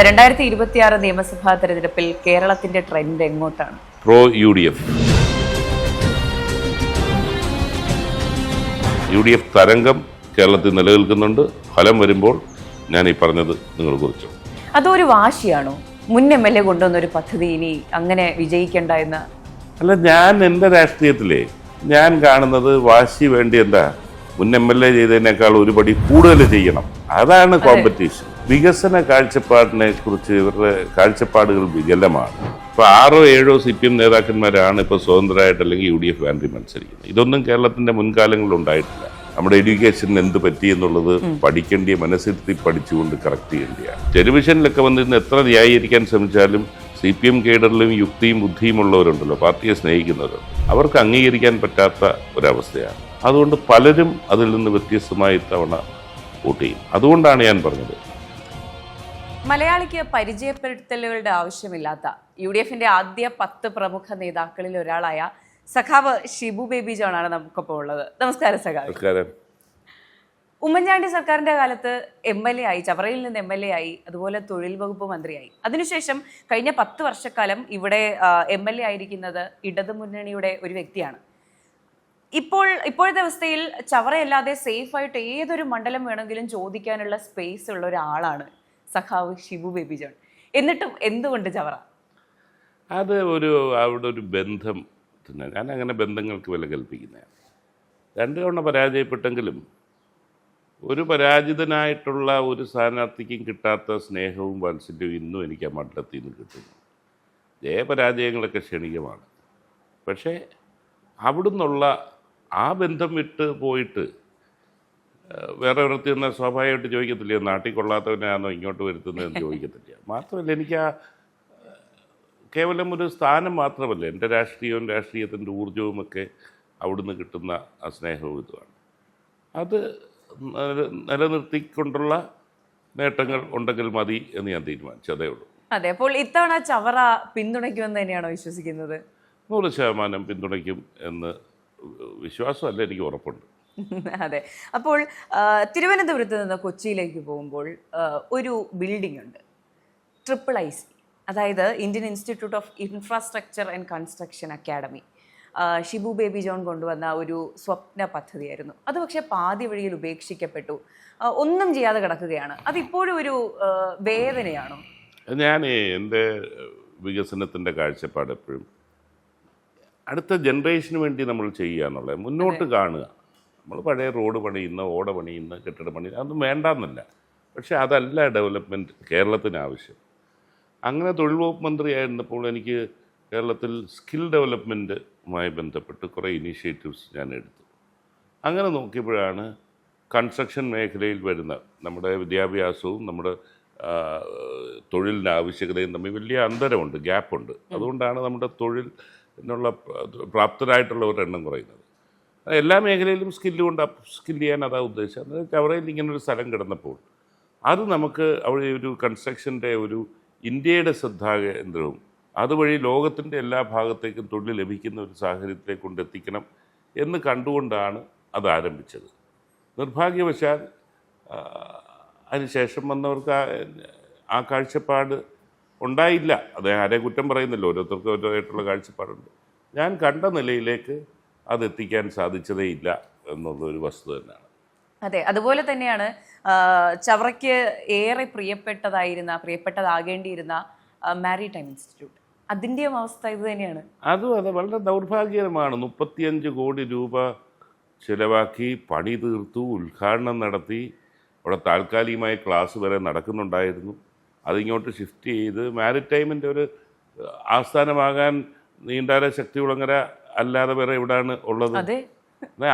2026 നിയമസഭാ തെരഞ്ഞെടുപ്പിൽ കേരളത്തിന്റെ ട്രെൻഡ് എങ്ങോട്ടാണ്? Pro UDF. UDF തരംഗം കേരളത്തിൽ നിലനിൽക്കുന്നുണ്ട്. ഫലം വരുമ്പോൾ ഞാൻ ഈ പറഞ്ഞത് നിങ്ങൾ കുറിച്ചു. അതൊരു വാശിയാണോ? മുൻ MLA കൊണ്ടുവന്നൊരു പദ്ധതി ഇനി അങ്ങനെ വിജയിക്കേണ്ട എന്ന്? അല്ല, ഞാൻ എൻ്റെ രാഷ്ട്രീയത്തിലെ ഞാൻ കാണുന്നത് വാശി വേണ്ടി എന്താ, മുൻ MLA ചെയ്തതിനേക്കാൾ ഒരുപടി കൂടുതൽ ചെയ്യണം. അതാണ് കോമ്പറ്റീഷൻ. വികസന കാഴ്ചപ്പാടിനെ കുറിച്ച് ഇവരുടെ കാഴ്ചപ്പാടുകൾ വികലമാണ്. ഇപ്പോൾ 6 or 7 CPM നേതാക്കന്മാരാണ് ഇപ്പോൾ സ്വതന്ത്രമായിട്ട് അല്ലെങ്കിൽ UDF ബാനറിൽ മത്സരിക്കുന്നത്. ഇതൊന്നും കേരളത്തിൻ്റെ മുൻകാലങ്ങളിൽ ഉണ്ടായിട്ടില്ല. നമ്മുടെ എഡ്യൂക്കേഷന് എന്ത് പറ്റി എന്നുള്ളത് പഠിക്കേണ്ടിയ മനസ്സിരുത്തി പഠിച്ചുകൊണ്ട് കറക്റ്റ് ചെയ്യേണ്ടിയാണ്. ടെലിവിഷനിലൊക്കെ വന്നിരുന്ന് എത്ര ന്യായീകരിക്കാൻ ശ്രമിച്ചാലും CPM കേഡറിലും യുക്തിയും ബുദ്ധിയും ഉള്ളവരുണ്ടല്ലോ, പാർട്ടിയെ സ്നേഹിക്കുന്നവരുണ്ട്, അവർക്ക് അംഗീകരിക്കാൻ പറ്റാത്ത ഒരവസ്ഥയാണ്. അതുകൊണ്ട് പലരും അതിൽ നിന്ന് വ്യത്യസ്തമായി തവണ വോട്ട് ചെയ്യും. അതുകൊണ്ടാണ് ഞാൻ പറഞ്ഞത്, മലയാളിക്ക് പരിചയപ്പെടുത്തലുകളുടെ ആവശ്യമില്ലാത്ത UDFന്റെ ആദ്യ 10 പ്രമുഖ നേതാക്കളിൽ ഒരാളായ സഖാവ് ഷിബു ബേബി ജോൺ ആണ് നമുക്കൊപ്പം ഉള്ളത്. നമസ്കാരം സഖാവ്. നമസ്കാരം. ഉമ്മൻചാണ്ടി സർക്കാരിന്റെ കാലത്ത് MLA ആയി, ചവറയിൽ നിന്ന് MLA ആയി, അതുപോലെ തൊഴിൽ വകുപ്പ് മന്ത്രിയായി. അതിനുശേഷം കഴിഞ്ഞ 10 വർഷക്കാലം ഇവിടെ MLA ആയിരിക്കുന്നത് ഇടതുമുന്നണിയുടെ ഒരു വ്യക്തിയാണ്. ഇപ്പോഴത്തെ അവസ്ഥയിൽ ചവറയല്ലാതെ സേഫായിട്ട് ഏതൊരു മണ്ഡലം വേണമെങ്കിലും ചോദിക്കാനുള്ള സ്പേസ് ഉള്ള ഒരാളാണ് സഖാവ് ഷിബു ബേബി ജോൺ. എന്നിട്ടും എന്തുകൊണ്ട് ചവറ? അത് അവിടെ ഒരു ബന്ധം തന്നെ. ഞാൻ അങ്ങനെ ബന്ധങ്ങൾക്ക് വില കൽപ്പിക്കുന്നതാണ്. 2 തവണ പരാജയപ്പെട്ടെങ്കിലും ഒരു പരാജിതനായിട്ടുള്ള ഒരു സ്ഥാനാർത്ഥിക്കും കിട്ടാത്ത സ്നേഹവും വാത്സല്യവും ഇന്നും എനിക്ക് ആ മണ്ഡലത്തിൽ നിന്ന് കിട്ടുന്നു. ജയപരാജയങ്ങളൊക്കെ ക്ഷണികമാണ്. പക്ഷേ അവിടുന്നുള്ള ആ ബന്ധം വിട്ട് പോയിട്ട് വേറെ വൃത്തി എന്നാൽ സ്വാഭാവികമായിട്ട് ചോദിക്കത്തില്ല, നാട്ടിൽ കൊള്ളാത്തവനാണോ ഇങ്ങോട്ട് വരുത്തുന്നതെന്ന് ചോദിക്കത്തില്ല. മാത്രമല്ല, എനിക്ക് ആ കേവലം ഒരു സ്ഥാനം മാത്രമല്ല, എൻ്റെ രാഷ്ട്രീയവും രാഷ്ട്രീയത്തിൻ്റെ ഊർജവുമൊക്കെ അവിടുന്ന് കിട്ടുന്ന ആ സ്നേഹവും ഇതുമാണ്. അത് നിലനിർത്തിക്കൊണ്ടുള്ള നേട്ടങ്ങൾ ഉണ്ടെങ്കിൽ മതി എന്ന് ഞാൻ തീരുമാനിച്ചു. അതേ ഉള്ളൂ. അതെ. അപ്പോൾ ഇത്തവണ ചവറ പിന്തുണയ്ക്കുമെന്ന് തന്നെയാണോ വിശ്വസിക്കുന്നത്? 100% പിന്തുണയ്ക്കും എന്ന് വിശ്വാസമല്ല, എനിക്ക് ഉറപ്പുണ്ട്. അതെ. അപ്പോൾ തിരുവനന്തപുരത്ത് നിന്ന് കൊച്ചിയിലേക്ക് പോകുമ്പോൾ ഒരു ബിൽഡിംഗ് ഉണ്ട്, IIIC, അതായത് Indian institute of infrastructure and construction academy. Shibu baby John കൊണ്ടുവന്ന ഒരു സ്വപ്ന പദ്ധതിയായിരുന്നു. അത് പക്ഷേ പാതി വഴിയിൽ ഉപേക്ഷിക്കപ്പെട്ടു, ഒന്നും ചെയ്യാതെ കിടക്കുകയാണ്. അതിപ്പോഴും ഒരു വേദനയാണോ? ഞാൻ എൻ്റെ വികസനത്തിൻ്റെ കാഴ്ചപ്പാട് എപ്പോഴും അടുത്ത ജനറേഷന് വേണ്ടി നമ്മൾ ചെയ്യുക എന്നുള്ളത്, മുന്നോട്ട് കാണുക. നമ്മൾ പഴയ റോഡ് പണിയുന്ന, ഓട പണിയുന്ന, കെട്ടിട പണി, അതൊന്നും വേണ്ടെന്നല്ല. പക്ഷേ അതല്ല ഡെവലപ്മെൻറ്റ് കേരളത്തിന് ആവശ്യം. അങ്ങനെ തൊഴിൽ വകുപ്പ് മന്ത്രിയായിരുന്നപ്പോൾ എനിക്ക് കേരളത്തിൽ സ്കിൽ ഡെവലപ്മെൻറ്റുമായി ബന്ധപ്പെട്ട് കുറേ ഇനീഷ്യേറ്റീവ്സ് ഞാൻ എടുത്തു. അങ്ങനെ നോക്കിയപ്പോഴാണ് കൺസ്ട്രക്ഷൻ മേഖലയിൽ വരുന്ന നമ്മുടെ വിദ്യാഭ്യാസവും നമ്മുടെ തൊഴിലിൻ്റെ ആവശ്യകതയും തമ്മിൽ വലിയ അന്തരമുണ്ട്, ഗ്യാപ്പുണ്ട്. അതുകൊണ്ടാണ് നമ്മുടെ തൊഴിലിനുള്ള പ്രാപ്തരായിട്ടുള്ളവരുടെ എണ്ണം കുറയുന്നത്. എല്ലാ മേഖലയിലും സ്കില്ല് കൊണ്ട് സ്കിൽ ചെയ്യാൻ അതാ ഉദ്ദേശിച്ചത്. അതായത് ചവറയിൽ ഇങ്ങനൊരു സ്ഥലം കിടന്നപ്പോൾ അത് നമുക്ക് അവിടെ ഒരു കൺസ്ട്രക്ഷൻ്റെ ഒരു ഇന്ത്യയുടെ ശ്രദ്ധാകേന്ദ്രവും അതുവഴി ലോകത്തിൻ്റെ എല്ലാ ഭാഗത്തേക്കും തൊഴിൽ ലഭിക്കുന്ന ഒരു സാഹചര്യത്തിലേക്ക് കൊണ്ടെത്തിക്കണം എന്ന് കണ്ടുകൊണ്ടാണ് അത് ആരംഭിച്ചത്. നിർഭാഗ്യവശാൽ അതിനുശേഷം വന്നവർക്ക് ആ കാഴ്ചപ്പാട് ഉണ്ടായില്ല. അത് ആരെ കുറ്റം പറയുന്നില്ല, ഓരോരുത്തർക്കും ഓരോരായിട്ടുള്ള കാഴ്ചപ്പാടുണ്ട്. ഞാൻ കണ്ട നിലയിലേക്ക് അതെത്തിക്കാൻ സാധിച്ചതേ ഇല്ല എന്നുള്ളൊരു വസ്തുത തന്നെയാണ്. അതെ. അതുപോലെ തന്നെയാണ് ചവറയ്ക്ക് ഏറെ പ്രിയപ്പെട്ടതാകേണ്ടിയിരുന്ന മാരിടൈം ഇൻസ്റ്റിറ്റ്യൂട്ട്, അതിൻ്റെയും അവസ്ഥ ഇത് തന്നെയാണ്. അത് വളരെ ദൗർഭാഗ്യകരമാണ്. 35 കോടി രൂപ ചിലവാക്കി പണി തീർത്തു, ഉദ്ഘാടനം നടത്തി, അവിടെ താൽക്കാലികമായി ക്ലാസ് വരെ നടക്കുന്നുണ്ടായിരുന്നു. അതിങ്ങോട്ട് ഷിഫ്റ്റ് ചെയ്ത് മാരിടൈമിൻ്റെ ഒരു ആസ്ഥാനമാകാൻ നീണ്ടാര ശക്തികുളങ്ങര അല്ലാതെ വേറെ എവിടെയാണ് ഉള്ളത്?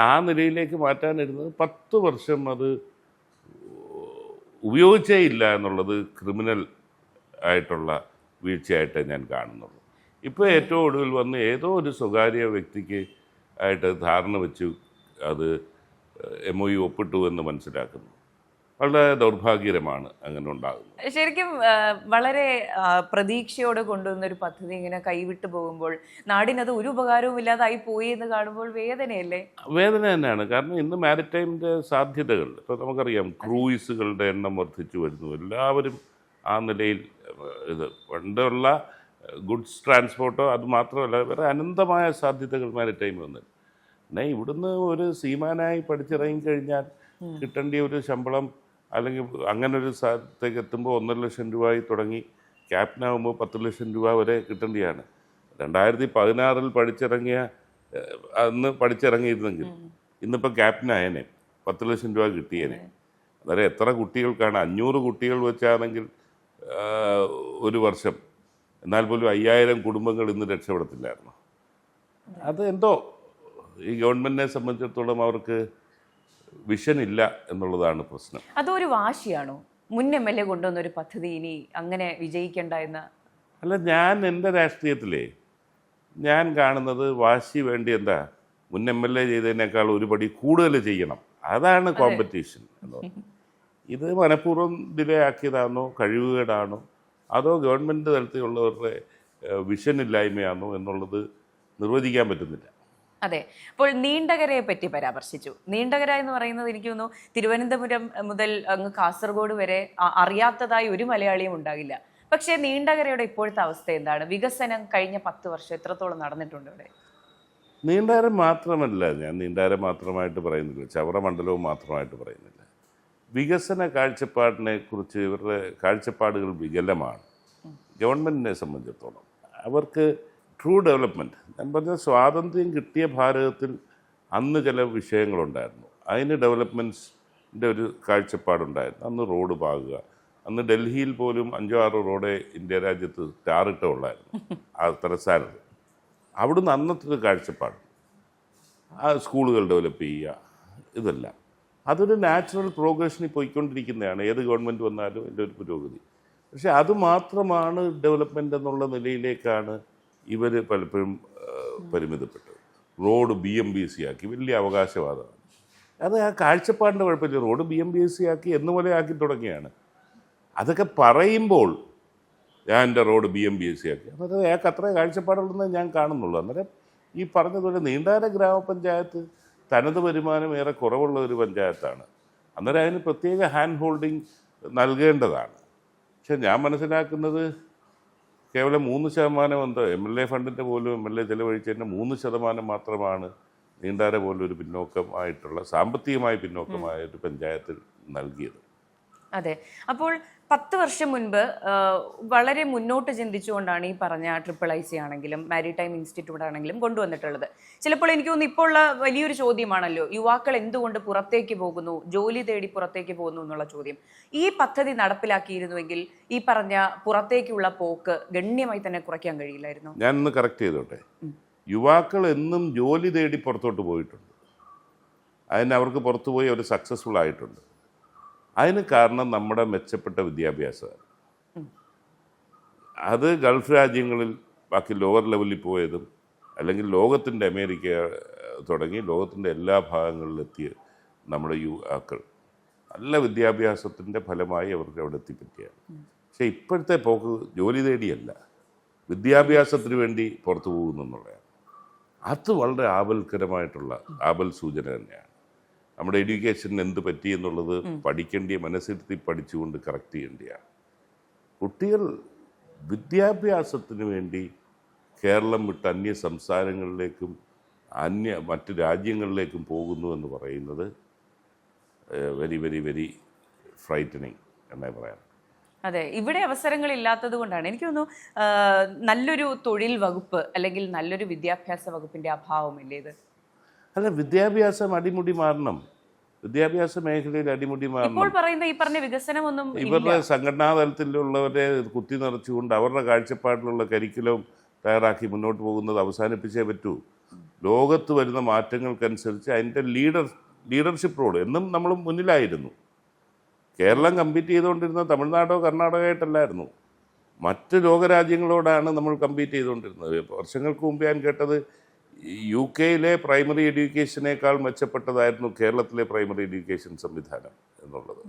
ആ നിലയിലേക്ക് മാറ്റാനിരുന്നത് 10 വർഷം അത് ഉപയോഗിച്ചേ ഇല്ല എന്നുള്ളത് ക്രിമിനൽ ആയിട്ടുള്ള വീഴ്ചയായിട്ടേ ഞാൻ കാണുന്നുള്ളൂ. ഇപ്പോൾ ഏറ്റവും ഒടുവിൽ വന്ന് ഏതോ ഒരു സ്വകാര്യ വ്യക്തിക്ക് ആയിട്ട് ധാരണ വെച്ചു അത് MOU ഒപ്പിട്ടു എന്ന് മനസ്സിലാക്കുന്നു. വളരെ ദൗർഭാഗ്യകരമാണ് അങ്ങനെ ഉണ്ടാകുന്നത്. ശരിക്കും വളരെ പ്രതീക്ഷയോടെ കൊണ്ടുവന്നൊരു പദ്ധതി ഇങ്ങനെ കൈവിട്ടു പോകുമ്പോൾ നാടിനത് ഒരു ഉപകാരവും ഇല്ലാതായി പോയി എന്ന് കാണുമ്പോൾ വേദനയല്ലേ? വേദന തന്നെയാണ്. കാരണം ഇന്ന് മാരിടൈമിൻ്റെ സാധ്യതകൾ ഇപ്പോൾ നമുക്കറിയാം. ക്രൂയിസുകളുടെ എണ്ണം വർദ്ധിച്ചു വരുന്നു. എല്ലാവരും ആ നിലയിൽ ഇത് പണ്ടുള്ള ഗുഡ്സ് ട്രാൻസ്പോർട്ടോ അത് മാത്രമല്ല വേറെ അനന്തമായ സാധ്യതകൾ മാരിടൈം വന്നത്. പിന്നെ ഇവിടുന്ന് ഒരു സീമാനായി പഠിച്ചിറങ്ങിക്കഴിഞ്ഞാൽ കിട്ടേണ്ട ഒരു ശമ്പളം അല്ലെങ്കിൽ അങ്ങനെ ഒരു സ്ഥലത്തേക്ക് എത്തുമ്പോൾ 1.5 ലക്ഷം രൂപയായി തുടങ്ങി ക്യാപ്റ്റനാകുമ്പോൾ 10 ലക്ഷം രൂപ വരെ കിട്ടേണ്ടതാണ്. 2016 പഠിച്ചിറങ്ങിയ അന്ന് പഠിച്ചിറങ്ങിയിരുന്നെങ്കിൽ ഇന്നിപ്പോൾ ക്യാപ്റ്റനായനെ 10 ലക്ഷം രൂപ കിട്ടിയേനെ. അന്നേരം എത്ര കുട്ടികൾക്കാണ് 500 കുട്ടികൾ വെച്ചാണെങ്കിൽ ഒരു വർഷം, എന്നാൽ പോലും 5000 കുടുംബങ്ങൾ ഇന്ന് രക്ഷപ്പെടത്തില്ലായിരുന്നു. അത് എന്തോ ഈ ഗവൺമെൻറ്റിനെ സംബന്ധിച്ചിടത്തോളം അവർക്ക് വിഷൻ ഇല്ല എന്നുള്ളതാണ് പ്രശ്നം. അതൊരു വാശിയാണോ? മുൻ MLA കൊണ്ടുവന്നൊരു പദ്ധതി ഇനി അങ്ങനെ വിജയിക്കേണ്ട എന്ന്? അല്ല, ഞാൻ എൻ്റെ രാഷ്ട്രീയത്തിലേ ഞാൻ കാണുന്നത് വാശി വേണ്ടി എന്താ മുൻ MLA ചെയ്തതിനേക്കാൾ ഒരു പടി കൂടുതൽ ചെയ്യണം, അതാണ് കോമ്പറ്റീഷൻ എന്ന് പറയുന്നത്. ഇത് മനഃപൂർവ്വം ഡിലേ ആക്കിയതാണോ, കഴിവുകേടാണോ, അതോ ഗവൺമെൻറ് തലത്തിലുള്ളവരുടെ വിഷൻ ഇല്ലായ്മയാണോ എന്നുള്ളത് നിർവചിക്കാൻ പറ്റുന്നില്ല. അതെ. അപ്പോൾ നീണ്ടകരയെ പറ്റി പരാമർശിച്ചു. നീണ്ടകര എന്ന് പറയുന്നത് എനിക്ക് തോന്നുന്നു തിരുവനന്തപുരം മുതൽ അങ്ങ് കാസർഗോഡ് വരെ അറിയാത്തതായി ഒരു മലയാളിയും ഉണ്ടാകില്ല. പക്ഷേ നീണ്ടകരയുടെ ഇപ്പോഴത്തെ അവസ്ഥ എന്താണ്? വികസനം കഴിഞ്ഞ 10 വർഷം എത്രത്തോളം നടന്നിട്ടുണ്ട് ഇവിടെ? നീണ്ടകര മാത്രമല്ല, ഞാൻ നീണ്ടകര മാത്രമായിട്ട് പറയുന്നില്ല, ചവറ മണ്ഡലവും മാത്രമായിട്ട് പറയുന്നില്ല. വികസന കാഴ്ചപ്പാടിനെ കുറിച്ച് ഇവരുടെ കാഴ്ചപ്പാടുകൾ വികലമാണ്. ഗവൺമെൻറ്റിനെ സംബന്ധിച്ചിടത്തോളം അവർക്ക് ട്രൂ ഡെവലപ്മെൻറ്റ്, ഞാൻ പറഞ്ഞ സ്വാതന്ത്ര്യം കിട്ടിയ ഭാരതത്തിൽ അന്ന് ചില വിഷയങ്ങളുണ്ടായിരുന്നു. അതിന് ഡെവലപ്മെൻറ്റ്സിൻ്റെ ഒരു കാഴ്ചപ്പാടുണ്ടായിരുന്നു. അന്ന് റോഡ് പാകുക, അന്ന് ഡൽഹിയിൽ പോലും 5-6 റോഡേ ഇന്ത്യ രാജ്യത്ത് ടാറിട്ടുള്ളായിരുന്നു ആ തലസ്ഥാനത്ത്. അവിടുന്ന് അന്നത്തെ ഒരു കാഴ്ചപ്പാട്, ആ സ്കൂളുകൾ ഡെവലപ്പ് ചെയ്യുക, ഇതെല്ലാം അതൊരു നാച്ചുറൽ പ്രോഗ്രഷനിൽ പോയിക്കൊണ്ടിരിക്കുന്നതാണ്. ഏത് ഗവൺമെൻറ് വന്നാലും എൻ്റെ ഒരു പുരോഗതി. പക്ഷെ അതുമാത്രമാണ് ഡെവലപ്മെൻ്റ് എന്നുള്ള നിലയിലേക്കാണ് ഇവർ പലപ്പോഴും പരിമിതപ്പെട്ടത്. റോഡ് BMBC ആക്കി, വലിയ അവകാശവാദമാണ്. അത് ആ കാഴ്ചപ്പാടിൻ്റെ കുഴപ്പമില്ല. റോഡ് BMBC ആക്കി എന്നുപോലെ ആക്കി തുടങ്ങിയാണ്. അതൊക്കെ പറയുമ്പോൾ ഞാൻ എൻ്റെ റോഡ് BMBC ആക്കി, അതൊക്കെ അയാൾക്ക് അത്രേ കാഴ്ചപ്പാടുള്ളതെന്ന് ഞാൻ കാണുന്നുള്ളൂ. അന്നേരം ഈ പറഞ്ഞതുപോലെ നീണ്ടകര ഗ്രാമപഞ്ചായത്ത് തനത് വരുമാനം ഏറെ കുറവുള്ള ഒരു പഞ്ചായത്താണ്. അന്നേരം അതിന് പ്രത്യേക ഹാൻഡ് ഹോൾഡിങ് നൽകേണ്ടതാണ്. പക്ഷെ ഞാൻ മനസ്സിലാക്കുന്നത് കേവലം 3% എന്തോ MLA ഫണ്ടിൻ്റെ പോലും MLA ചെലവഴിച്ചതിൻ്റെ 3% മാത്രമാണ് നീണ്ടകര പോലൊരു പിന്നോക്കമായിട്ടുള്ള, സാമ്പത്തികമായി പിന്നോക്കമായ ഒരു പഞ്ചായത്തിൽ നൽകിയത്. അതെ. അപ്പോൾ 10 വർഷം മുൻപ് വളരെ മുന്നോട്ട് ചിന്തിച്ചുകൊണ്ടാണ് ഈ പറഞ്ഞ IIIC ആണെങ്കിലും മാരിടൈം ഇൻസ്റ്റിറ്റ്യൂട്ട് ആണെങ്കിലും കൊണ്ടുവന്നിട്ടുള്ളത്. ചിലപ്പോൾ എനിക്ക് തോന്നുന്നു ഇപ്പോൾ ഉള്ള വലിയൊരു ചോദ്യമാണല്ലോ, യുവാക്കൾ എന്തുകൊണ്ട് പുറത്തേക്ക് പോകുന്നു, ജോലി തേടി പുറത്തേക്ക് പോകുന്നു എന്നുള്ള ചോദ്യം. ഈ പദ്ധതി നടപ്പിലാക്കിയിരുന്നുവെങ്കിൽ ഈ പറഞ്ഞ പുറത്തേക്കുള്ള പോക്ക് ഗണ്യമായി തന്നെ കുറയ്ക്കാൻ കഴിയില്ലായിരുന്നു? ഞാൻ ഇന്ന് കറക്റ്റ് ചെയ്തോട്ടെ, യുവാക്കൾ എന്നും ജോലി തേടി പുറത്തോട്ട് പോയിട്ടുണ്ട്. അതിന് അവർക്ക് പുറത്തു പോയി അവർ സക്സസ്ഫുൾ ആയിട്ടുണ്ട്. അതിന് കാരണം നമ്മുടെ മെച്ചപ്പെട്ട വിദ്യാഭ്യാസമാണ്. അത് ഗൾഫ് രാജ്യങ്ങളിൽ ബാക്കി ലോവർ ലെവലിൽ പോയതും അല്ലെങ്കിൽ ലോകത്തിൻ്റെ അമേരിക്ക തുടങ്ങി ലോകത്തിൻ്റെ എല്ലാ ഭാഗങ്ങളിലെത്തിയ നമ്മുടെ യുവാക്കൾ നല്ല വിദ്യാഭ്യാസത്തിൻ്റെ ഫലമായി അവർക്ക് അവിടെ എത്തിപ്പറ്റിയാണ്. പക്ഷേ ഇപ്പോഴത്തെ പോക്ക് ജോലി തേടിയല്ല, വിദ്യാഭ്യാസത്തിന് വേണ്ടി പുറത്തു പോകുന്നു എന്നുള്ളതാണ്. അത് വളരെ ആപൽക്കരമായിട്ടുള്ള ആപൽ സൂചന തന്നെയാണ്. നമ്മുടെ എഡ്യൂക്കേഷന് എന്ത് പറ്റി എന്നുള്ളത് പഠിക്കേണ്ടിയ മനസ്സിരുത്തി പഠിച്ചുകൊണ്ട് കറക്റ്റ് ചെയ്യേണ്ടിയാണ്. കുട്ടികൾ വിദ്യാഭ്യാസത്തിന് വേണ്ടി കേരളം വിട്ട് അന്യ സംസ്ഥാനങ്ങളിലേക്കും മറ്റ് രാജ്യങ്ങളിലേക്കും പോകുന്നു എന്ന് പറയുന്നത് വെരി വെരി വെരി ഫ്രൈറ്റനിങ് എന്നേ പറയാം. അതെ, ഇവിടെ അവസരങ്ങളില്ലാത്തത് കൊണ്ടാണ് എനിക്ക് തോന്നുന്നു നല്ലൊരു തൊഴിൽ വകുപ്പ് അല്ലെങ്കിൽ നല്ലൊരു വിദ്യാഭ്യാസ വകുപ്പിന്റെ അഭാവമല്ലേ ഇത്? അല്ല, വിദ്യാഭ്യാസം അടിമുടി മാറണം. വിദ്യാഭ്യാസ മേഖലയിൽ അടിമുടി മാറണം. ഇപ്പോൾ പറയുന്ന ഈ പറഞ്ഞ വികസനമൊന്നും ഇവരുടെ സംഘടനാ തലത്തിലുള്ളവരെ കുത്തി നിറച്ചുകൊണ്ട് അവരുടെ കാഴ്ചപ്പാടിലുള്ള കരിക്കുലം തയ്യാറാക്കി മുന്നോട്ട് പോകുന്നത് അവസാനിപ്പിച്ചേ പറ്റൂ. ലോകത്ത് വരുന്ന മാറ്റങ്ങൾക്കനുസരിച്ച് അതിൻ്റെ ലീഡർഷിപ്പ് റോൾ എന്നും നമ്മൾ മുന്നിലായിരുന്നു. കേരളം കമ്പീറ്റ് ചെയ്തുകൊണ്ടിരുന്നത് തമിഴ്നാടോ കർണാടകയോ ആയിട്ടല്ലായിരുന്നു, മറ്റ് ലോകരാജ്യങ്ങളോടാണ് നമ്മൾ കമ്പീറ്റ് ചെയ്തുകൊണ്ടിരുന്നത്. വർഷങ്ങൾക്ക് മുമ്പ് ഞാൻ കേട്ടത് UK പ്രൈമറി എഡ്യൂക്കേഷനേക്കാൾ മെച്ചപ്പെട്ടതായിരുന്നു കേരളത്തിലെ പ്രൈമറി എഡ്യൂക്കേഷൻ സംവിധാനം എന്നുള്ളത്.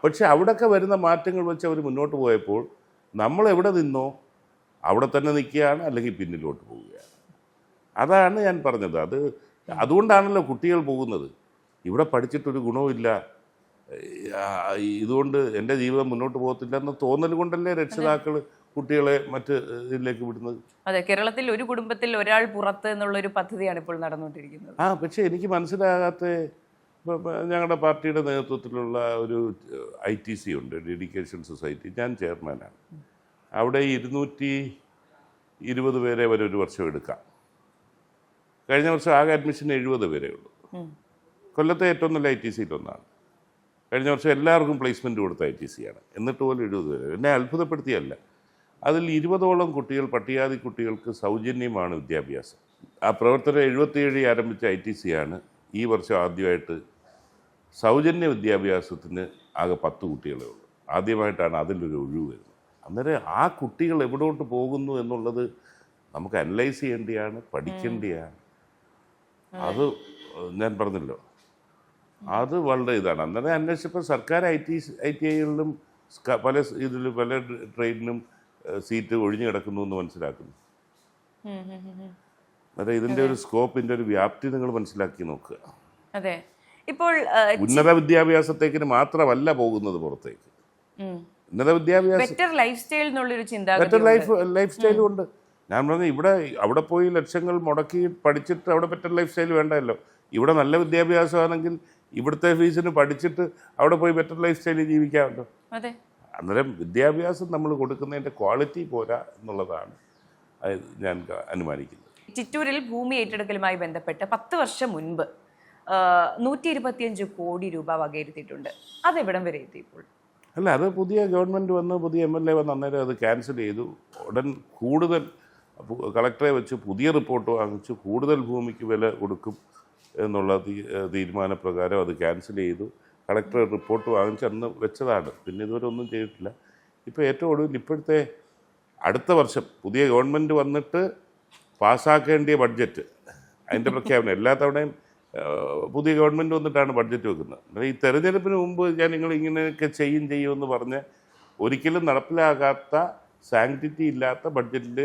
പക്ഷെ അവിടെയൊക്കെ വരുന്ന മാറ്റങ്ങൾ വെച്ച് അവർ മുന്നോട്ട് പോയപ്പോൾ നമ്മൾ എവിടെ നിന്നോ അവിടെ തന്നെ നിൽക്കുകയാണ്, അല്ലെങ്കിൽ പിന്നിലോട്ട് പോവുകയാണ്. അതാണ് ഞാൻ പറഞ്ഞത്. അതുകൊണ്ടാണല്ലോ കുട്ടികൾ പോകുന്നത്. ഇവിടെ പഠിച്ചിട്ടൊരു ഗുണവുമില്ല, ഇതുകൊണ്ട് എൻ്റെ ജീവിതം മുന്നോട്ട് പോകത്തില്ലെന്ന് തോന്നൽ കൊണ്ടല്ലേ രക്ഷിതാക്കൾ കുട്ടികളെ മറ്റ് ഇതിലേക്ക് വിടുന്നത്. അതെ, കേരളത്തിൽ ഒരു കുടുംബത്തിൽ ഒരാൾ പുറത്ത് എന്നുള്ളൊരു പദ്ധതിയാണ് ഇപ്പോൾ നടന്നുകൊണ്ടിരിക്കുന്നത്. പക്ഷേ എനിക്ക് മനസ്സിലാകാത്ത ഞങ്ങളുടെ പാർട്ടിയുടെ നേതൃത്വത്തിലുള്ള ഒരു ITC ഉണ്ട്, ഡെഡിക്കേഷൻ സൊസൈറ്റി. ഞാൻ ചെയർമാനാണ്. അവിടെ 220 പേരെ വരെ ഒരു വർഷം എടുക്കാം. കഴിഞ്ഞ വർഷം ആകെ അഡ്മിഷൻ 70 പേരേ ഉള്ളൂ. കൊല്ലത്തെ ഏറ്റവും നല്ല ITCയിലൊന്നാണ്. കഴിഞ്ഞ വർഷം എല്ലാവർക്കും പ്ലേസ്മെൻറ്റ് കൊടുത്ത ITC ആണ്. എന്നിട്ട് പോലും 70 പേര്. എന്നെ അത്ഭുതപ്പെടുത്തിയല്ല. അതിൽ 20ഓളം കുട്ടികൾ, പട്ടികജാതി കുട്ടികൾക്ക് സൗജന്യമാണ് വിദ്യാഭ്യാസം. ആ പ്രവർത്തനം 77 ആരംഭിച്ച ITC ആണ് ഈ വർഷം ആദ്യമായിട്ട് സൗജന്യ വിദ്യാഭ്യാസത്തിന് ആകെ 10 കുട്ടികളേ ഉള്ളൂ. ആദ്യമായിട്ടാണ് അതിലൊരു ഒഴിവ് വരുന്നത്. അന്നേരം ആ കുട്ടികൾ എവിടോട്ട് പോകുന്നു എന്നുള്ളത് നമുക്ക് അനലൈസ് ചെയ്യേണ്ടിയാണ്, പഠിക്കേണ്ടിയാണ്. അത് ഞാൻ പറഞ്ഞല്ലോ, അത് വളരെ ഇതാണ്. അന്നേരം അന്വേഷിച്ചപ്പോൾ സർക്കാർ ITIകളിലും പല ട്രെയിനിനും സീറ്റ് ഒഴിഞ്ഞു കിടക്കുന്നു എന്ന് മനസ്സിലാക്കുന്നു. അതെ, ഇതിൻ്റെ ഒരു സ്കോപ്പിൻ്റെ ഒരു വ്യാപ്തി നിങ്ങൾ മനസ്സിലാക്കി നോക്കുക. അതെ, ഇപ്പോൾ ഉന്നത വിദ്യാഭ്യാസത്തേക്കിന് മാത്രമല്ല പോകുന്നത് പുറത്തേക്ക്. ഉന്നത വിദ്യാഭ്യാസം, ബെറ്റർ ലൈഫ് സ്റ്റൈൽ എന്നുള്ളൊരു ചിന്ത, ബെറ്റർ ലൈഫ് സ്റ്റൈലും ഉണ്ട്. ഞാൻ പറഞ്ഞത് അവിടെ പോയി ലക്ഷങ്ങൾ മുടക്കി പഠിച്ചിട്ട് അവിടെ ബെറ്റർ ലൈഫ് സ്റ്റൈൽ വേണ്ടല്ലോ. ഇവിടെ നല്ല വിദ്യാഭ്യാസമാണെങ്കിൽ ഇവിടുത്തെ ഫീസിന് പഠിച്ചിട്ട് അവിടെ പോയി ബെറ്റർ ലൈഫ് സ്റ്റൈലിൽ ജീവിക്കാമല്ലോ. അതെ, അന്നേരം വിദ്യാഭ്യാസം നമ്മൾ കൊടുക്കുന്നതിൻ്റെ ക്വാളിറ്റി പോരാ എന്നുള്ളതാണ് ഞാൻ അനുമാനിക്കുന്നത്. ചിറ്റൂരിൽ ഭൂമി ഏറ്റെടുക്കലുമായി ബന്ധപ്പെട്ട് 10 വർഷം മുൻപ് 125 കോടി രൂപ വകയിരുത്തിയിട്ടുണ്ട്. അതെവിടം വരെ എത്തി ഇപ്പോൾ? അല്ല, അത് പുതിയ ഗവൺമെൻറ് വന്ന് പുതിയ MLA വന്ന് അന്നേരം അത് ക്യാൻസൽ ചെയ്തു. ഉടൻ കൂടുതൽ കളക്ടറെ വെച്ച് പുതിയ റിപ്പോർട്ട് വാങ്ങിച്ചു. കൂടുതൽ ഭൂമിക്ക് വില കൊടുക്കും എന്നുള്ള തീരുമാനപ്രകാരം അത് ക്യാൻസൽ ചെയ്തു. കളക്ടർ റിപ്പോർട്ട് വാങ്ങിച്ച് അന്ന് വെച്ചതാണ്. പിന്നെ ഇതുവരെ ഒന്നും ചെയ്തിട്ടില്ല. ഇപ്പോൾ ഏറ്റവും ഒടുവിൽ ഇപ്പോഴത്തെ അടുത്ത വർഷം പുതിയ ഗവൺമെൻറ് വന്നിട്ട് പാസ്സാക്കേണ്ടിയ ബഡ്ജറ്റ്, അതിൻ്റെ പ്രഖ്യാപനം എല്ലാ തവണയും പുതിയ ഗവൺമെൻറ് വന്നിട്ടാണ് ബഡ്ജറ്റ് വെക്കുന്നത്. ഈ തെരഞ്ഞെടുപ്പിന് മുമ്പ് ഞാൻ നിങ്ങൾ ഇങ്ങനെയൊക്കെ ചെയ്യുമെന്ന് പറഞ്ഞ് ഒരിക്കലും നടപ്പിലാകാത്ത, സാങ്ക്ടിറ്റി ഇല്ലാത്ത ബഡ്ജറ്റിൽ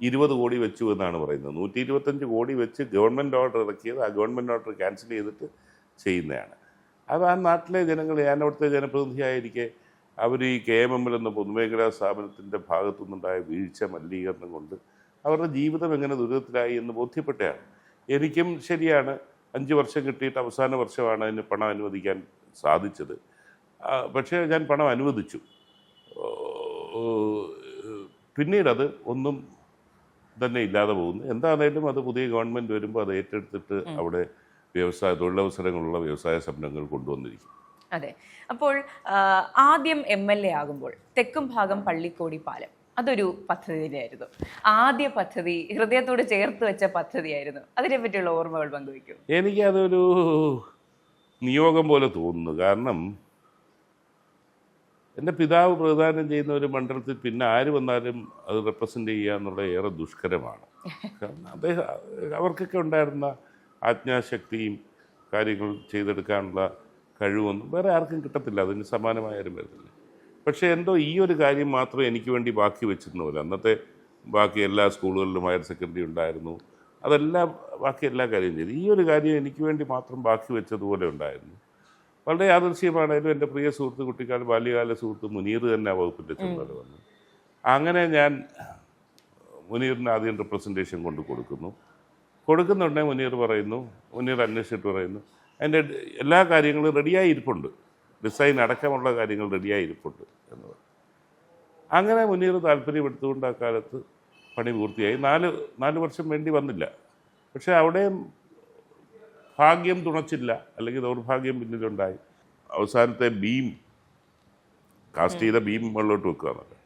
20 കോടി വെച്ചു എന്നാണ് പറയുന്നത്. 125 കോടി വെച്ച് ഗവൺമെൻറ് ഓർഡർ ഇറക്കിയത്, ആ ഗവൺമെൻറ് ഓർഡർ ക്യാൻസൽ ചെയ്തിട്ട് ചെയ്യുന്നതാണ്. അത് ആ നാട്ടിലെ ജനങ്ങൾ, ഞാൻ അവിടുത്തെ ജനപ്രതിനിധിയായിരിക്കെ അവർ ഈ KMML എന്ന പൊതുമേഖലാ സ്ഥാപനത്തിൻ്റെ ഭാഗത്തു നിന്നുണ്ടായ വീഴ്ച, മലിനീകരണം കൊണ്ട് അവരുടെ ജീവിതം എങ്ങനെ ദുരിതത്തിലായി എന്ന് ബോധ്യപ്പെട്ടാണ്. എനിക്കും ശരിയാണ്, 5 വർഷം കിട്ടിയിട്ട് അവസാന വർഷമാണ് അതിന് പണം അനുവദിക്കാൻ സാധിച്ചത്. പക്ഷേ ഞാൻ പണം അനുവദിച്ചു. പിന്നീടത് ഒന്നും തന്നെ ഇല്ലാതെ പോകുന്നു. എന്താണേലും അത് പുതിയ ഗവൺമെൻറ് വരുമ്പോൾ അത് ഏറ്റെടുത്തിട്ട് അവിടെ തൊഴിലവസരങ്ങളുള്ള വ്യവസായ സംരംഭങ്ങൾ കൊണ്ടുവന്നിരിക്കും. അതെ, അപ്പോൾ ആദ്യം MLA ആകുമ്പോൾ തെക്കും ഭാഗം പള്ളിക്കോടി പാലം അതൊരു പദ്ധതിയായിരുന്നു. ആദ്യ പദ്ധതി, ഹൃദയത്തോട് ചേർത്ത് വെച്ച പദ്ധതിയായിരുന്നു. അതിനെപ്പറ്റിയുള്ള ഓർമ്മകൾ പങ്കുവയ്ക്കും. എനിക്കതൊരു നിയോഗം പോലെ തോന്നുന്നു. കാരണം എൻ്റെ പിതാവ് പ്രദാനം ചെയ്യുന്ന ഒരു മണ്ഡലത്തിൽ പിന്നെ ആര് വന്നാലും അത് റെപ്രസെൻ്റ് ചെയ്യുക എന്നുള്ളത് ഏറെ ദുഷ്കരമാണ്. കാരണം അവർക്കൊക്കെ ഉണ്ടായിരുന്ന ആജ്ഞാശക്തിയും കാര്യങ്ങൾ ചെയ്തെടുക്കാനുള്ള കഴിവൊന്നും വേറെ ആർക്കും കിട്ടത്തില്ല. അതിന് സമാനമായാലും വരുന്നില്ല. പക്ഷേ എന്തോ ഈ ഒരു കാര്യം മാത്രം എനിക്ക് വേണ്ടി ബാക്കി വെച്ചിരുന്നില്ല. അന്നത്തെ ബാക്കി എല്ലാ സ്കൂളുകളിലും ഹയർ സെക്കൻഡറി ഉണ്ടായിരുന്നു. അതെല്ലാം ബാക്കി എല്ലാ കാര്യവും ചെയ്തു. ഈ ഒരു കാര്യം എനിക്ക് വേണ്ടി മാത്രം ബാക്കി വെച്ചതുപോലെ ഉണ്ടായിരുന്നു. വളരെ യാദൃശ്യമാണേലും എൻ്റെ പ്രിയ സുഹൃത്ത്, കുട്ടിക്കാല ബാല്യകാല സുഹൃത്ത് മുനീർ തന്നെ ആ വകുപ്പിൻ്റെ ചുമതല വന്നു. അങ്ങനെ ഞാൻ മുനീറിന് ആദ്യം റെപ്രസെൻറ്റേഷൻ കൊടുക്കുന്നുണ്ടെങ്കിൽ മുനീർ അന്വേഷിച്ചിട്ട് പറയുന്നു അതിൻ്റെ എല്ലാ കാര്യങ്ങളും റെഡിയായി ഇരിപ്പുണ്ട്, ഡിസൈൻ അടക്കമുള്ള കാര്യങ്ങൾ റെഡിയായി ഇരിപ്പുണ്ട് എന്ന് പറഞ്ഞു. അങ്ങനെ മുനീർ താല്പര്യപ്പെടുത്തുകൊണ്ട് ആ കാലത്ത് പണി പൂർത്തിയായി. 4 വർഷം വേണ്ടി വന്നില്ല. പക്ഷേ അവിടെയും ഭാഗ്യം തുണച്ചില്ല, അല്ലെങ്കിൽ ദൗർഭാഗ്യം പിന്നിലുണ്ടായി. അവസാനത്തെ ബീം, കാസ്റ്റ് ചെയ്ത ബീം മുകളിലോട്ട് വെക്കുക എന്നൊക്കെ,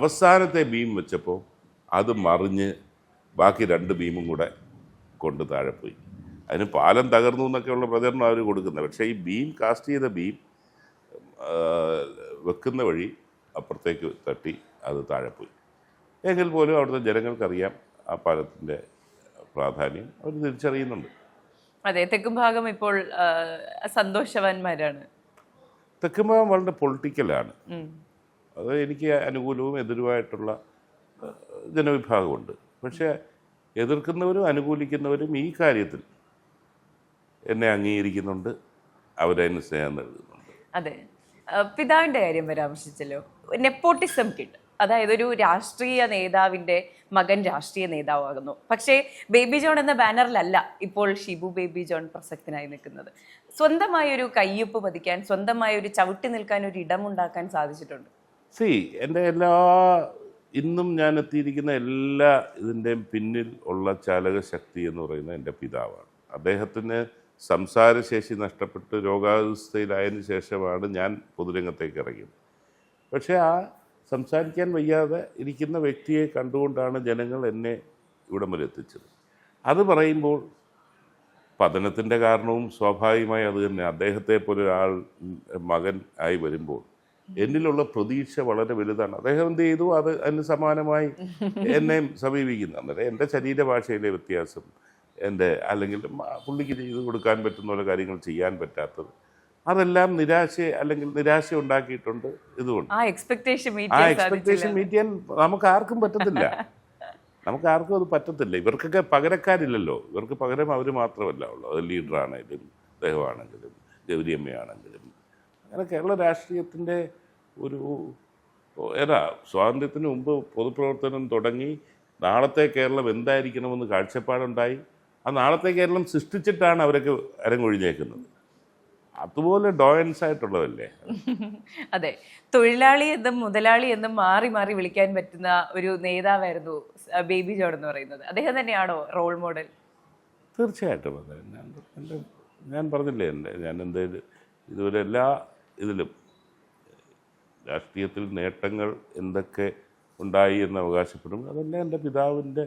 അവസാനത്തെ ബീം വെച്ചപ്പോൾ അത് മറിഞ്ഞ് ബാക്കി 2 ബീമും കൂടെ കൊണ്ട് താഴെ പോയി. അതിന് പാലം തകർന്നു എന്നൊക്കെയുള്ള പ്രചരണം അവർ കൊടുക്കുന്നത്. പക്ഷേ ഈ ബീം, കാസ്റ്റ് ചെയ്ത ബീം വെക്കുന്ന വഴി അപ്പുറത്തേക്ക് തട്ടി അത് താഴെ പോയി. എങ്കിൽ പോലും അവിടുത്തെ ജനങ്ങൾക്കറിയാം ആ പാലത്തിൻ്റെ പ്രാധാന്യം, അവർ തിരിച്ചറിയുന്നുണ്ട്. അതെ, തെക്കും ഭാഗം ഇപ്പോൾ സന്തോഷവാന്മാരാണ്. തെക്കും ഭാഗം വളരെ പൊളിറ്റിക്കലാണ്. അത് എനിക്ക് അനുകൂലവും എതിരുമായിട്ടുള്ള ജനവിഭാഗമുണ്ട്. പക്ഷേ എതിർക്കുന്നവരും അനുകൂലിക്കുന്നവരും ഈ കാര്യത്തിൽ എന്നെ അംഗീകരിക്കുന്നുണ്ട്. അവരതിന് സ്നേഹം നൽകുന്നുണ്ട്. അതെ. പിതാവിന്റെ കാര്യം പരാമർശിച്ചല്ലോ. നെപ്പോട്ടിസം കിഡ്, അതായത് ഒരു രാഷ്ട്രീയ നേതാവിന്റെ മകൻ രാഷ്ട്രീയ നേതാവാകുന്നു. പക്ഷേ ബേബി ജോൺ എന്ന ബാനറിലല്ല ഇപ്പോൾ ഷിബു ബേബി ജോൺ പ്രസക്തനായി നിൽക്കുന്നത്. സ്വന്തമായ ഒരു കയ്യൊപ്പ് പതിക്കാൻ, സ്വന്തമായ ഒരു ചവിട്ടി നിൽക്കാൻ ഒരു ഇടമുണ്ടാക്കാൻ സാധിച്ചിട്ടുണ്ട്. എൻ്റെ ഇന്നും ഞാൻ എത്തിയിരിക്കുന്ന എല്ലാ ഇതിൻ്റെയും പിന്നിൽ ഉള്ള ചാലകശക്തി എന്ന് പറയുന്നത് എൻ്റെ പിതാവാണ്. അദ്ദേഹത്തിന് സംസാരശേഷി നഷ്ടപ്പെട്ട് രോഗാവസ്ഥയിലായതിനു ശേഷമാണ് ഞാൻ പൊതുരംഗത്തേക്ക് ഇറങ്ങിയത്. പക്ഷേ ആ സംസാരിക്കാൻ വയ്യാതെ ഇരിക്കുന്ന വ്യക്തിയെ കണ്ടുകൊണ്ടാണ് ജനങ്ങൾ എന്നെ ഇവിടം വരെ എത്തിച്ചത്. അത് പറയുമ്പോൾ പതനത്തിൻ്റെ കാരണവും സ്വാഭാവികമായി അത് തന്നെ. അദ്ദേഹത്തെ പോലെ ഒരാൾ മകൻ ആയി വരുമ്പോൾ എന്നിലുള്ള പ്രതീക്ഷ വളരെ വലുതാണ്. അദ്ദേഹം എന്ത് ചെയ്തു, അതിന് സമാനമായി എന്നെയും സമീപിക്കുന്നു. അന്നേരം എൻ്റെ ശരീരഭാഷയിലെ വ്യത്യാസം, അല്ലെങ്കിൽ പുള്ളിക്ക് ചെയ്തു കൊടുക്കാൻ പറ്റുന്ന ഓരോ കാര്യങ്ങൾ ചെയ്യാൻ പറ്റാത്തത്, അതെല്ലാം നിരാശ ഉണ്ടാക്കിയിട്ടുണ്ട്. ഇതുകൊണ്ട് ആ എക്സ്പെക്ടേഷൻ മീറ്റ് ചെയ്യാൻ നമുക്ക് ആർക്കും പറ്റത്തില്ല. അത് പറ്റത്തില്ല. ഇവർക്കൊക്കെ പകരക്കാരില്ലല്ലോ. ഇവർക്ക് പകരം അവർ മാത്രമല്ല ഉള്ളൂ. അത് ലീഡറാണെങ്കിലും അദ്ദേഹമാണെങ്കിലും ഗൗരിയമ്മയാണെങ്കിലും. അങ്ങനെ കേരള രാഷ്ട്രീയത്തിൻ്റെ ഒരു സ്വാതന്ത്ര്യത്തിന് മുമ്പ് പൊതുപ്രവർത്തനം തുടങ്ങി നാളത്തെ കേരളം എന്തായിരിക്കണമെന്ന് കാഴ്ചപ്പാടുണ്ടായി. ആ നാളത്തെ കേരളം സൃഷ്ടിച്ചിട്ടാണ് അവരൊക്കെ അരങ്ങൊഴിഞ്ഞേക്കുന്നത്. അതുപോലെ ഡോയൻസ് ആയിട്ടുള്ളതല്ലേ. അതെ, തൊഴിലാളി എന്നും മുതലാളി എന്നും മാറി മാറി വിളിക്കാൻ പറ്റുന്ന ഒരു നേതാവായിരുന്നു ബേബി ജോൺ എന്ന് പറയുന്നത്. അദ്ദേഹം തന്നെയാണോ റോൾ മോഡൽ? തീർച്ചയായിട്ടും. അതെ, ഞാൻ പറഞ്ഞില്ലേ, ഞാൻ ഇതുവരെ എല്ലാ ഇതിലും രാഷ്ട്രീയത്തിൽ നേട്ടങ്ങൾ എന്തൊക്കെ ഉണ്ടായി എന്ന് അവകാശപ്പെടും. അതെല്ലാം എൻ്റെ പിതാവിൻ്റെ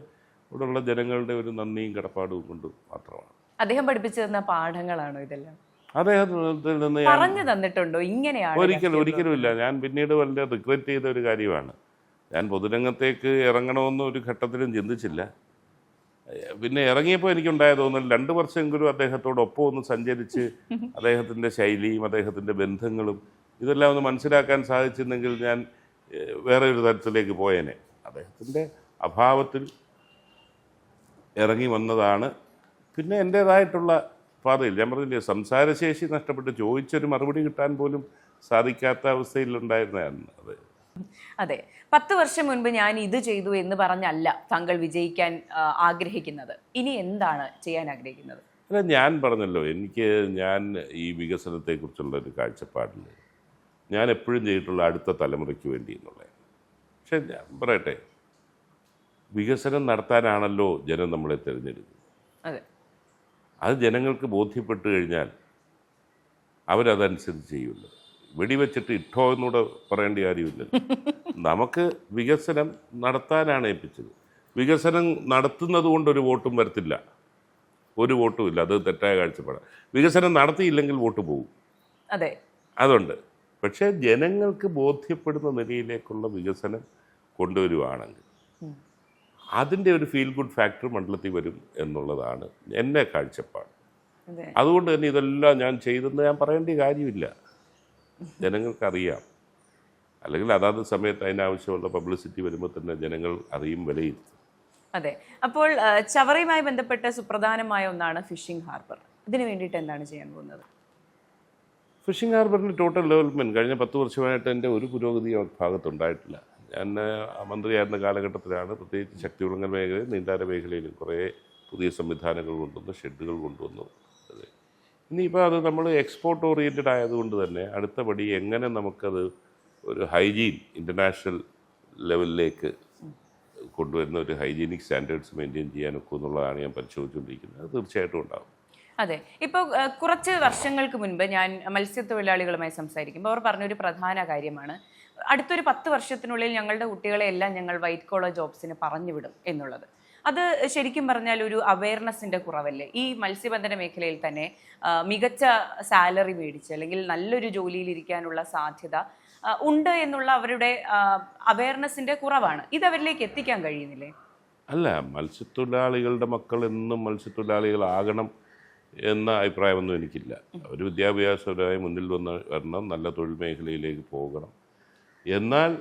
കൂടെയുള്ള ജനങ്ങളുടെ ഒരു നന്ദിയും കടപ്പാടും കൊണ്ട് മാത്രമാണ്. അദ്ദേഹം പഠിപ്പിച്ചു തന്ന പാഠങ്ങളാണോ ഇതെല്ലാം? അദ്ദേഹത്തിൽ നിന്ന് പറഞ്ഞു തന്നിട്ടുണ്ടോ ഇങ്ങനെയാണ്? ഒരിക്കലുമില്ല. ഞാൻ പിന്നീട് വളരെ റിഗ്രറ്റ് ചെയ്ത ഒരു കാര്യമാണ്. ഞാൻ പൊതുരംഗത്തേക്ക് ഇറങ്ങണമെന്ന് ഒരു ഘട്ടത്തിലും ചിന്തിച്ചില്ല. പിന്നെ ഇറങ്ങിയപ്പോൾ എനിക്കുണ്ടായ തോന്നൽ 2 വർഷമെങ്കിലും അദ്ദേഹത്തോടൊപ്പം ഒന്ന് സഞ്ചരിച്ച് അദ്ദേഹത്തിൻ്റെ ശൈലിയും അദ്ദേഹത്തിൻ്റെ ബന്ധങ്ങളും ഇതെല്ലാം ഒന്ന് മനസ്സിലാക്കാൻ സാധിച്ചിരുന്നെങ്കിൽ ഞാൻ വേറെ ഒരു തരത്തിലേക്ക് പോയേനെ. അദ്ദേഹത്തിൻ്റെ അഭാവത്തിൽ ഇറങ്ങി വന്നതാണ്. പിന്നെ എൻ്റേതായിട്ടുള്ള പാതയിൽ ഞാൻ പറഞ്ഞില്ലേ, സംസാരശേഷി നഷ്ടപ്പെട്ട് ചോദിച്ചൊരു മറുപടി കിട്ടാൻ പോലും സാധിക്കാത്ത അവസ്ഥയിലുണ്ടായിരുന്നതാണ് അത്. അതെ, 10 വർഷം മുൻപ് ഞാൻ ഇത് ചെയ്തു എന്ന് പറഞ്ഞല്ല താങ്കൾ വിജയിക്കാൻ ആഗ്രഹിക്കുന്നത്. ഇനി എന്താണ് ചെയ്യാൻ ആഗ്രഹിക്കുന്നത്? അല്ല, ഞാൻ പറഞ്ഞല്ലോ, ഞാൻ ഈ വികസനത്തെക്കുറിച്ചുള്ള ഒരു കാഴ്ചപ്പാടിൽ ഞാൻ എപ്പോഴും ചെയ്തിട്ടുള്ള അടുത്ത തലമുറയ്ക്ക് വേണ്ടി എന്നുള്ളത്. പക്ഷെ ഞാൻ പറയട്ടെ, വികസനം നടത്താനാണല്ലോ ജനം നമ്മളെ തിരഞ്ഞെടുക്കുന്നത്. അതെ, അത് ജനങ്ങൾക്ക് ബോധ്യപ്പെട്ട് കഴിഞ്ഞാൽ അവരതനുസരിച്ച് ചെയ്യുമല്ലോ. വെടിവെച്ചിട്ട് ഇട്ടോ എന്നൂടെ പറയേണ്ട കാര്യമില്ലല്ലോ. നമുക്ക് വികസനം നടത്താനാണ് ഏൽപ്പിച്ചത്. വികസനം നടത്തുന്നത് കൊണ്ടൊരു വോട്ടും വരത്തില്ല, ഒരു വോട്ടും ഇല്ല. അത് തെറ്റായ കാഴ്ചപ്പാടാണ്. വികസനം നടത്തിയില്ലെങ്കിൽ വോട്ട് പോകും. അതെ, അതുണ്ട്. പക്ഷേ ജനങ്ങൾക്ക് ബോധ്യപ്പെടുന്ന നിലയിലേക്കുള്ള വികസനം കൊണ്ടുവരുവാണെങ്കിൽ അതിൻ്റെ ഒരു ഫീൽ ഗുഡ് ഫാക്ടർ മണ്ഡലത്തിൽ വരും എന്നുള്ളതാണ് എൻ്റെ കാഴ്ചപ്പാട്. അതുകൊണ്ട് തന്നെ ഇതെല്ലാം ഞാൻ ചെയ്തെന്ന് ഞാൻ പറയേണ്ട കാര്യമില്ല. ജനങ്ങൾക്കറിയാം. അല്ലെങ്കിൽ അതാത് സമയത്ത് അതിനാവശ്യമുള്ള പബ്ലിസിറ്റി വരുമ്പോൾ തന്നെ ജനങ്ങൾ അറിയും, വിലയിരുത്തും. അതെ. അപ്പോൾ ചവറയുമായി ബന്ധപ്പെട്ട സുപ്രധാനമായ ഒന്നാണ് ഫിഷിംഗ് ഹാർബർ. ഇതിനു വേണ്ടിയിട്ട് എന്താണ് ചെയ്യാൻ പോകുന്നത്? ഫിഷിംഗ് ഹാർബറിൻ്റെ ടോട്ടൽ ഡെവലപ്മെൻറ്റ് കഴിഞ്ഞ 10 വർഷമായിട്ട് എൻ്റെ ഒരു പുരോഗതി ഭാഗത്തുണ്ടായിട്ടില്ല. ഞാൻ മന്ത്രിയായിരുന്ന കാലഘട്ടത്തിലാണ് പ്രത്യേകിച്ച് ശക്തികുളങ്ങൽ മേഖലയിൽ, നീണ്ടാര മേഖലയിലും കുറേ പുതിയ സംവിധാനങ്ങൾ കൊണ്ടുവന്നു, ഷെഡുകൾ കൊണ്ടുവന്നു. അതെ, ഇനിയിപ്പോൾ അത് നമ്മൾ എക്സ്പോർട്ട് ഓറിയൻറ്റഡ് ആയതുകൊണ്ട് തന്നെ അടുത്ത പടി എങ്ങനെ നമുക്കത് ഒരു ഹൈജീൻ ഇൻ്റർനാഷണൽ ലെവലിലേക്ക് കൊണ്ടുവരുന്ന ഒരു ഹൈജീനിക് സ്റ്റാൻഡേർഡ്സ് മെയിൻറ്റെയിൻ ചെയ്യാനൊക്കെ എന്നുള്ളതാണ് ഞാൻ പരിശോധിച്ചുകൊണ്ടിരിക്കുന്നത്. അത് തീർച്ചയായിട്ടും ഉണ്ടാകും. അതെ, ഇപ്പോൾ കുറച്ച് വർഷങ്ങൾക്ക് മുൻപ് ഞാൻ മത്സ്യത്തൊഴിലാളികളുമായി സംസാരിക്കുമ്പോൾ അവർ പറഞ്ഞൊരു പ്രധാന കാര്യമാണ്, അടുത്തൊരു 10 വർഷത്തിനുള്ളിൽ ഞങ്ങളുടെ കുട്ടികളെ എല്ലാം ഞങ്ങൾ വൈറ്റ് കോളർ ജോബ്സിന് പറഞ്ഞു വിടും എന്നുള്ളത്. അത് ശരിക്കും പറഞ്ഞാൽ ഒരു അവയർനെസ്സിൻ്റെ കുറവല്ലേ? ഈ മത്സ്യബന്ധന മേഖലയിൽ തന്നെ മികച്ച സാലറി മേടിച്ച് അല്ലെങ്കിൽ നല്ലൊരു ജോലിയിലിരിക്കാനുള്ള സാധ്യത ഉണ്ട് എന്നുള്ള അവരുടെ അവയർനെസ്സിൻ്റെ കുറവാണ്. ഇത് അവരിലേക്ക് എത്തിക്കാൻ കഴിയുന്നില്ലേ? അല്ല, മത്സ്യത്തൊഴിലാളികളുടെ മക്കൾ എന്നും മത്സ്യത്തൊഴിലാളികളാകണം എന്ന അഭിപ്രായമൊന്നും എനിക്കില്ല. അവർ വിദ്യാഭ്യാസപരമായി മുന്നിൽ വരണം, നല്ല തൊഴിൽ മേഖലയിലേക്ക് പോകണം. എന്നാൽ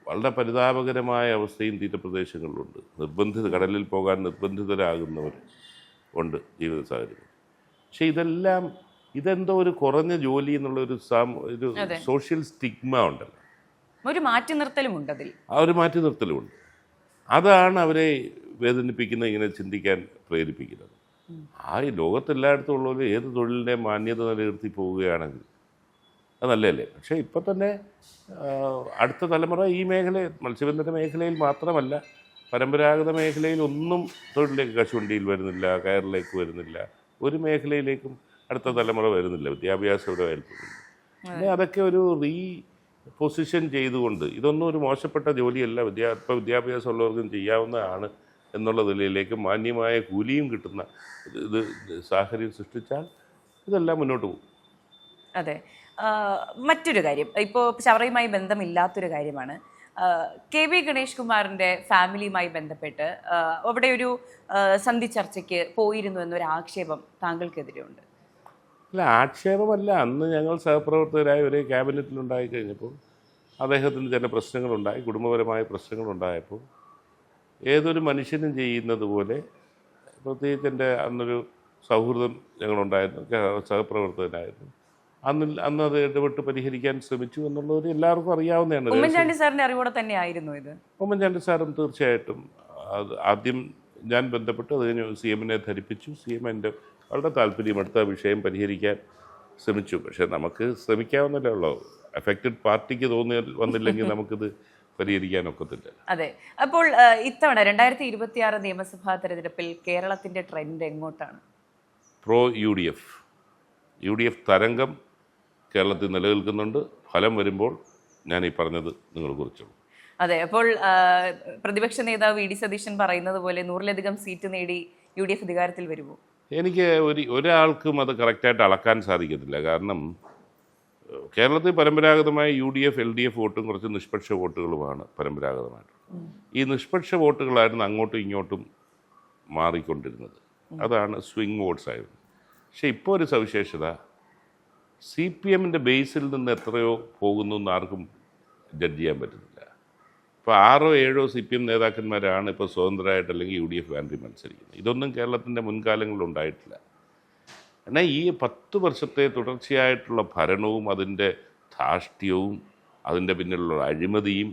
വളരെ പരിതാപകരമായ അവസ്ഥയും തീരപ്രദേശങ്ങളിലുണ്ട്. കടലിൽ പോകാൻ നിർബന്ധിതരാകുന്നവർ ഉണ്ട് ജീവിത സാഹചര്യം. പക്ഷേ ഇതെല്ലാം ഇതെന്തോ ഒരു കുറഞ്ഞ ജോലി എന്നുള്ള ഒരു ഒരു സോഷ്യൽ സ്റ്റിഗ്മ ഉണ്ടല്ലോ, ഒരു മാറ്റി നിർത്തലുമുണ്ട് അതിൽ. ആ ഒരു മാറ്റി നിർത്തലുമുണ്ട്. അതാണ് അവരെ വേദനിപ്പിക്കുന്ന, ഇങ്ങനെ ചിന്തിക്കാൻ പ്രേരിപ്പിക്കുന്നത്. ഈ ലോകത്തെല്ലായിടത്തും ഉള്ളവർ ഏത് തൊഴിലിൻ്റെ മാന്യത നിലനിർത്തി പോവുകയാണെങ്കിൽ അത് നല്ലതല്ലേ. പക്ഷേ ഇപ്പം തന്നെ അടുത്ത തലമുറ ഈ മത്സ്യബന്ധന മേഖലയിൽ മാത്രമല്ല, പരമ്പരാഗത മേഖലയിൽ ഒന്നും തൊഴിലിലേക്ക് കശുവണ്ടിയിൽ വരുന്നില്ല, കയറിലേക്ക് വരുന്നില്ല, ഒരു മേഖലയിലേക്കും അടുത്ത തലമുറ വരുന്നില്ല, വിദ്യാഭ്യാസപരമായിരിക്കും. പിന്നെ അതൊക്കെ ഒരു പൊസിഷൻ ചെയ്തുകൊണ്ട് ഇതൊന്നും ഒരു മോശപ്പെട്ട ജോലിയല്ല, ഇപ്പോൾ വിദ്യാഭ്യാസമുള്ളവർക്കും ചെയ്യാവുന്നതാണ് എന്നുള്ള നിലയിലേക്ക് മാന്യമായ കൂലിയും കിട്ടുന്ന ഇത് സാഹചര്യം സൃഷ്ടിച്ചാൽ ഇതെല്ലാം മുന്നോട്ട് പോകും. അതെ. മറ്റൊരു കാര്യം, ഇപ്പോൾ ചവറയുമായി ബന്ധമില്ലാത്തൊരു കാര്യമാണ്. KB ഗണേഷ് കുമാറിൻ്റെ ഫാമിലിയുമായി ബന്ധപ്പെട്ട് അവിടെ ഒരു സന്ധി ചർച്ചയ്ക്ക് പോയിരുന്നു എന്നൊരു ആക്ഷേപം താങ്കൾക്കെതിരെയുണ്ട്. അല്ല, ആക്ഷേപമല്ല. അന്ന് ഞങ്ങൾ സഹപ്രവർത്തകരായ ഒരു ക്യാബിനറ്റിലുണ്ടായി കഴിഞ്ഞപ്പോൾ അദ്ദേഹത്തിന് ചില പ്രശ്നങ്ങളുണ്ടായി, കുടുംബപരമായ പ്രശ്നങ്ങളുണ്ടായപ്പോൾ ഏതൊരു മനുഷ്യനും ചെയ്യുന്നത് പോലെ, പ്രത്യേകിച്ച് എൻ്റെ അന്നൊരു സൗഹൃദം ഞങ്ങളുണ്ടായിരുന്നു, സഹപ്രവർത്തകനായിരുന്നു, അന്ന് അത് ഇടപെട്ട് പരിഹരിക്കാൻ ശ്രമിച്ചു എന്നുള്ളത് എല്ലാവർക്കും അറിയാവുന്നതാണ്. ഉമ്മൻചാണ്ടി സാറിൻ്റെ അറിവോടെ തന്നെ ആയിരുന്നു ഇത്. ഉമ്മൻചാണ്ടി സാറും തീർച്ചയായിട്ടും ആദ്യം ഞാൻ ബന്ധപ്പെട്ട് അതിന് CM-നെ ധരിപ്പിച്ചു. CM എൻ്റെ വളരെ താല്പര്യമെടുത്ത വിഷയം പരിഹരിക്കാൻ ശ്രമിച്ചു. പക്ഷേ നമുക്ക് ശ്രമിക്കാവുന്നതേ ഉള്ളൂ. എഫക്റ്റഡ് പാർട്ടിക്ക് വന്നില്ലെങ്കിൽ നമുക്കിത് പരിഹരിക്കാനൊക്കത്തില്ല. അതെ. അപ്പോൾ ഇത്തവണ 2026 നിയമസഭാ തെരഞ്ഞെടുപ്പിൽ കേരളത്തിൻ്റെ ട്രെൻഡ് എങ്ങോട്ടാണ്? പ്രോ UDF തരംഗം കേരളത്തിൽ നിലനിൽക്കുന്നുണ്ട്. ഫലം വരുമ്പോൾ ഞാൻ ഈ പറഞ്ഞത് നിങ്ങൾ കുറിച്ചുള്ളൂ. അതെ. അപ്പോൾ പ്രതിപക്ഷ നേതാവ് VD സതീശൻ പറയുന്നത് പോലെ 100-ലധികം സീറ്റ് നേടി UDF അധികാരത്തിൽ വരുമോ? എനിക്ക് ഒരാൾക്കും അത് കറക്റ്റായിട്ട് അളക്കാൻ സാധിക്കത്തില്ല. കാരണം കേരളത്തിൽ പരമ്പരാഗതമായ UDF LDF വോട്ടും കുറച്ച് നിഷ്പക്ഷ വോട്ടുകളുമാണ് പരമ്പരാഗതമായിട്ട്. ഈ നിഷ്പക്ഷ വോട്ടുകളായിരുന്നു അങ്ങോട്ടും ഇങ്ങോട്ടും മാറിക്കൊണ്ടിരുന്നത്. അതാണ് സ്വിങ് വോട്ട്സ് ആയിരുന്നു. പക്ഷേ ഇപ്പോൾ ഒരു സവിശേഷത, CPM-ൻ്റെ ബേസിൽ നിന്ന് എത്രയോ പോകുന്നു എന്ന് ആർക്കും ജഡ്ജ് ചെയ്യാൻ പറ്റുന്നില്ല. ഇപ്പോൾ 6-7 CPM നേതാക്കന്മാരാണ് ഇപ്പോൾ സ്വതന്ത്രമായിട്ട് അല്ലെങ്കിൽ UDF ബാനറിൽ മത്സരിക്കുന്നത്. ഇതൊന്നും കേരളത്തിൻ്റെ മുൻകാലങ്ങളിൽ ഉണ്ടായിട്ടില്ല. എന്നാൽ ഈ 10 വർഷത്തെ തുടർച്ചയായിട്ടുള്ള ഭരണവും അതിൻ്റെ ധാർഷ്ട്യവും അതിൻ്റെ പിന്നിലുള്ള അഴിമതിയും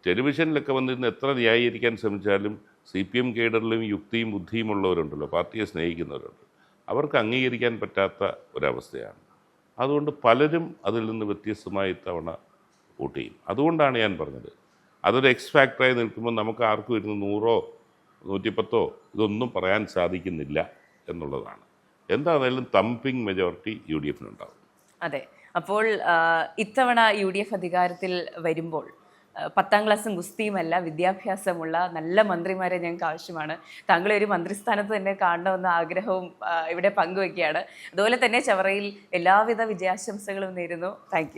ടെലിവിഷനിലൊക്കെ വന്നിരുന്ന് എത്ര ന്യായീകരിക്കാൻ ശ്രമിച്ചാലും CPM കേഡറിലും യുക്തിയും ബുദ്ധിയും ഉള്ളവരുണ്ടല്ലോ, പാർട്ടിയെ സ്നേഹിക്കുന്നവരുണ്ട്, അവർക്ക് അംഗീകരിക്കാൻ പറ്റാത്ത ഒരവസ്ഥയാണ്. അതുകൊണ്ട് പലരും അതിൽ നിന്ന് വ്യത്യസ്തമായി ഇത്തവണ വോട്ട് ചെയ്യും. അതുകൊണ്ടാണ് ഞാൻ പറഞ്ഞത്, അതൊരു എക്സ് ഫാക്ടറായി നിൽക്കുമ്പോൾ നമുക്ക് ആർക്കും ഇരുന്ന് 100-ഓ 110-ഓ ഇതൊന്നും പറയാൻ സാധിക്കുന്നില്ല എന്നുള്ളതാണ്. എന്താണെങ്കിലും തമ്പിങ് മെജോറിറ്റി UDF-നുണ്ടാവും. അതെ. അപ്പോൾ ഇത്തവണ UDF അധികാരത്തിൽ വരുമ്പോൾ 10ാം ക്ലാസ്സും ഗുസ്തിയുമല്ല, വിദ്യാഭ്യാസമുള്ള നല്ല മന്ത്രിമാരെ ഞങ്ങൾക്ക് ആവശ്യമാണ്. താങ്കളെ ഒരു മന്ത്രിസ്ഥാനത്ത് തന്നെ കാണണമെന്ന ആഗ്രഹവും ഇവിടെ പങ്കുവയ്ക്കുകയാണ്. അതുപോലെ തന്നെ ചവറയിൽ എല്ലാവിധ വിജയാശംസകളും നേരുന്നു. Thank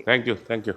you.